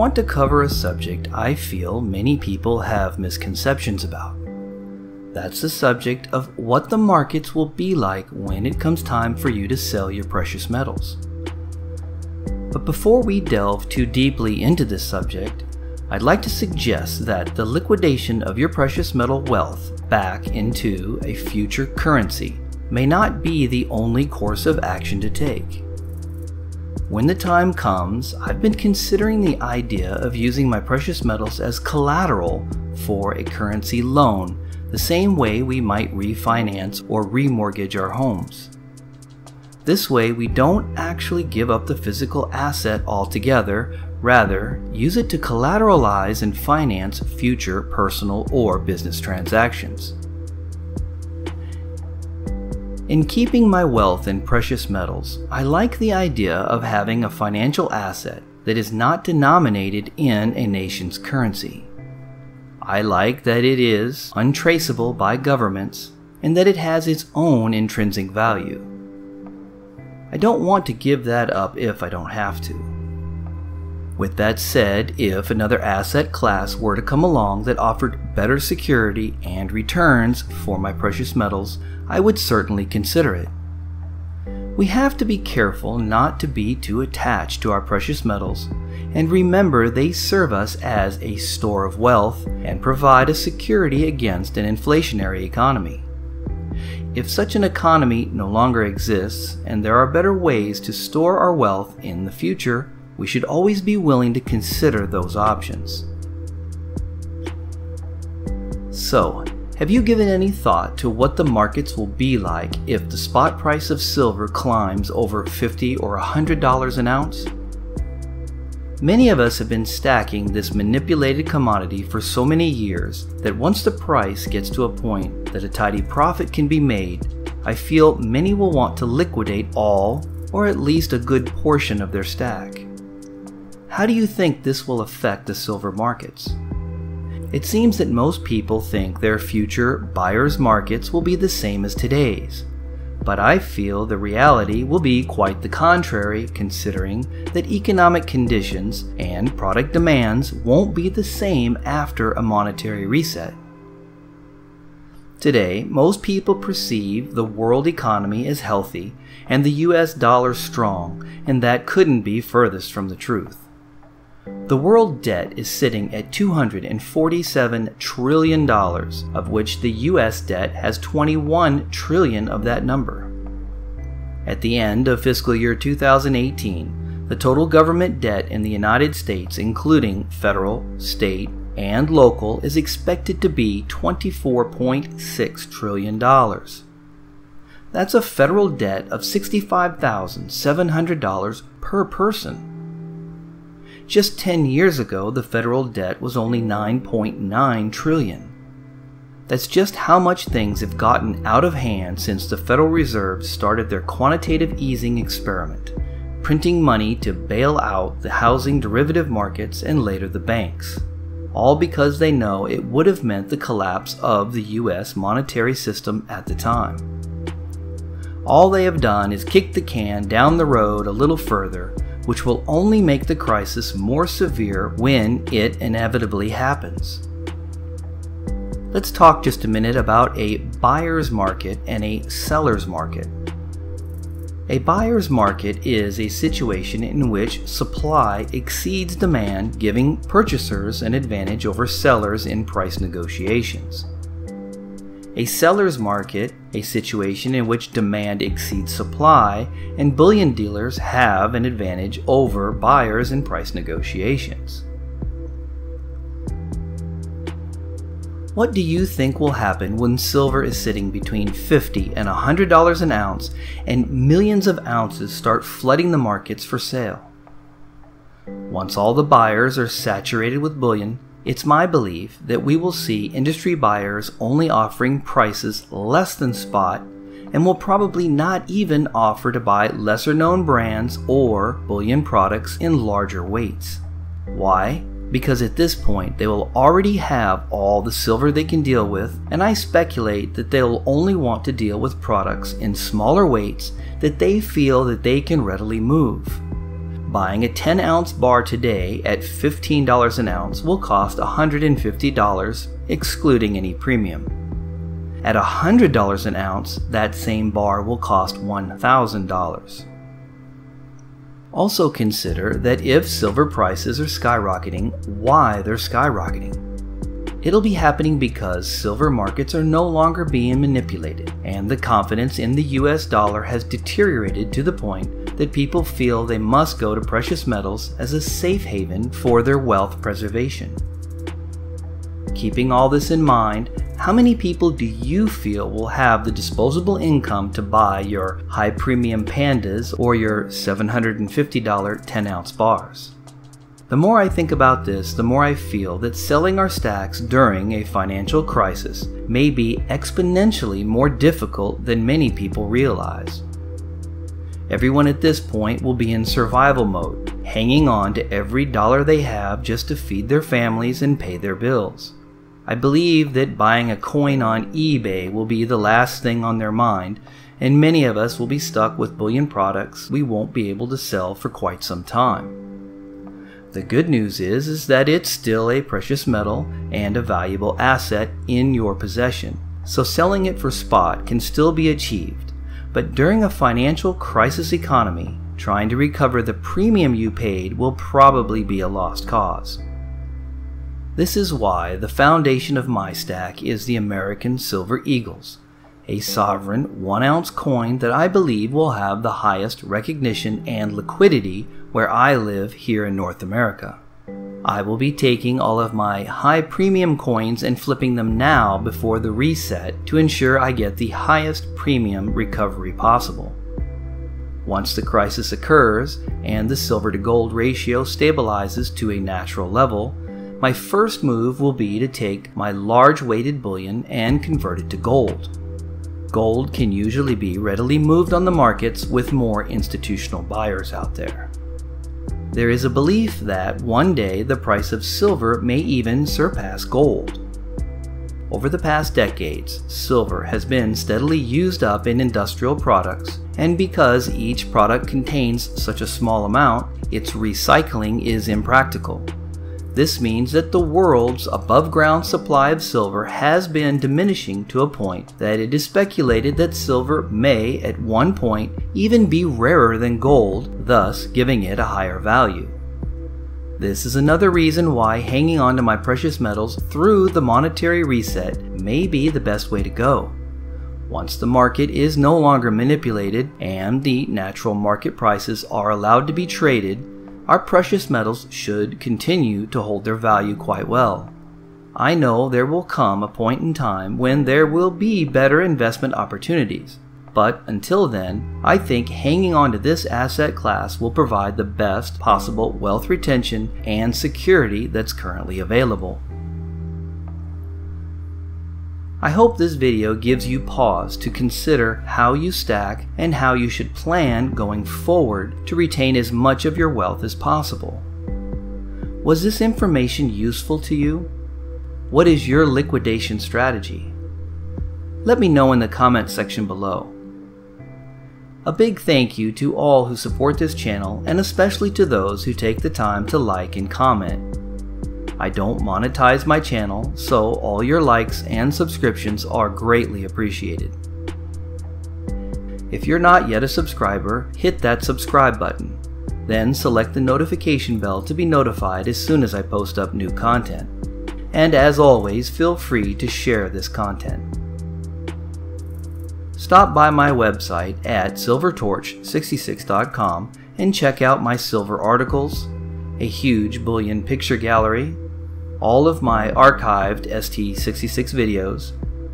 want to cover a subject I feel many people have misconceptions about. That's the subject of what the markets will be like when it comes time for you to sell your precious metals. But before we delve too deeply into this subject, I'd like to suggest that the liquidation of your precious metal wealth back into a future currency may not be the only course of action to take. When the time comes, I've been considering the idea of using my precious metals as collateral for a currency loan, the same way we might refinance or remortgage our homes. This way, we don't actually give up the physical asset altogether, rather, use it to collateralize and finance future personal or business transactions. In keeping my wealth in precious metals, I like the idea of having a financial asset that is not denominated in a nation's currency. I like that it is untraceable by governments and that it has its own intrinsic value. I don't want to give that up if I don't have to. With that said, if another asset class were to come along that offered better security and returns for my precious metals, I would certainly consider it. We have to be careful not to be too attached to our precious metals, and remember they serve us as a store of wealth and provide a security against an inflationary economy. If such an economy no longer exists and there are better ways to store our wealth in the future, we should always be willing to consider those options. So, have you given any thought to what the markets will be like if the spot price of silver climbs over $50 or $100 an ounce? Many of us have been stacking this manipulated commodity for so many years that once the price gets to a point that a tidy profit can be made, I feel many will want to liquidate all or at least a good portion of their stack. How do you think this will affect the silver markets? It seems that most people think their future buyers' markets will be the same as today's, but I feel the reality will be quite the contrary, considering that economic conditions and product demands won't be the same after a monetary reset. Today, most people perceive the world economy as healthy and the US dollar strong, and that couldn't be furthest from the truth. The world debt is sitting at $247 trillion, of which the US debt has 21 trillion of that number. At the end of fiscal year 2018, the total government debt in the United States, including federal, state, and local, is expected to be $24.6 trillion. That's a federal debt of $65,700 per person. Just 10 years ago, the federal debt was only $9.9 trillion. That's just how much things have gotten out of hand since the Federal Reserve started their quantitative easing experiment, printing money to bail out the housing derivative markets and later the banks, all because they know it would have meant the collapse of the US monetary system at the time. All they have done is kick the can down the road a little further, which will only make the crisis more severe when it inevitably happens. Let's talk just a minute about a buyer's market and a seller's market. A buyer's market is a situation in which supply exceeds demand, giving purchasers an advantage over sellers in price negotiations. A seller's market, a situation in which demand exceeds supply, and bullion dealers have an advantage over buyers in price negotiations. What do you think will happen when silver is sitting between $50 and $100 an ounce and millions of ounces start flooding the markets for sale? Once all the buyers are saturated with bullion, it's my belief that we will see industry buyers only offering prices less than spot and will probably not even offer to buy lesser known brands or bullion products in larger weights. Why? Because at this point they will already have all the silver they can deal with, and I speculate that they will only want to deal with products in smaller weights that they feel that they can readily move. Buying a 10-ounce bar today at $15 an ounce will cost $150, excluding any premium. At $100 an ounce, that same bar will cost $1,000. Also consider that if silver prices are skyrocketing, why they're skyrocketing. It'll be happening because silver markets are no longer being manipulated, and the confidence in the US dollar has deteriorated to the point that people feel they must go to precious metals as a safe haven for their wealth preservation. Keeping all this in mind, how many people do you feel will have the disposable income to buy your high premium pandas or your $750 10-ounce bars? The more I think about this, the more I feel that selling our stacks during a financial crisis may be exponentially more difficult than many people realize. Everyone at this point will be in survival mode, hanging on to every dollar they have just to feed their families and pay their bills. I believe that buying a coin on eBay will be the last thing on their mind, and many of us will be stuck with bullion products we won't be able to sell for quite some time. The good news is that it's still a precious metal and a valuable asset in your possession, so selling it for spot can still be achieved. But during a financial crisis economy, trying to recover the premium you paid will probably be a lost cause. This is why the foundation of my stack is the American Silver Eagles, a sovereign 1-ounce coin that I believe will have the highest recognition and liquidity where I live here in North America. I will be taking all of my high premium coins and flipping them now before the reset to ensure I get the highest premium recovery possible. Once the crisis occurs and the silver to gold ratio stabilizes to a natural level, my first move will be to take my large weighted bullion and convert it to gold. Gold can usually be readily moved on the markets with more institutional buyers out there. There is a belief that one day the price of silver may even surpass gold. Over the past decades, silver has been steadily used up in industrial products, and because each product contains such a small amount, its recycling is impractical. This means that the world's above-ground supply of silver has been diminishing to a point that it is speculated that silver may, at one point, even be rarer than gold, thus giving it a higher value. This is another reason why hanging on to my precious metals through the monetary reset may be the best way to go. Once the market is no longer manipulated and the natural market prices are allowed to be traded, our precious metals should continue to hold their value quite well. I know there will come a point in time when there will be better investment opportunities, but until then, I think hanging on to this asset class will provide the best possible wealth retention and security that's currently available. I hope this video gives you pause to consider how you stack and how you should plan going forward to retain as much of your wealth as possible. Was this information useful to you? What is your liquidation strategy? Let me know in the comment section below. A big thank you to all who support this channel, and especially to those who take the time to like and comment. I don't monetize my channel, so all your likes and subscriptions are greatly appreciated. If you're not yet a subscriber, hit that subscribe button. Then select the notification bell to be notified as soon as I post up new content. And as always, feel free to share this content. Stop by my website at silvertorch66.com and check out my silver articles, a huge bullion picture gallery, all of my archived ST66 videos,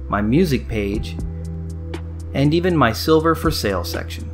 my music page, and even my silver for sale section.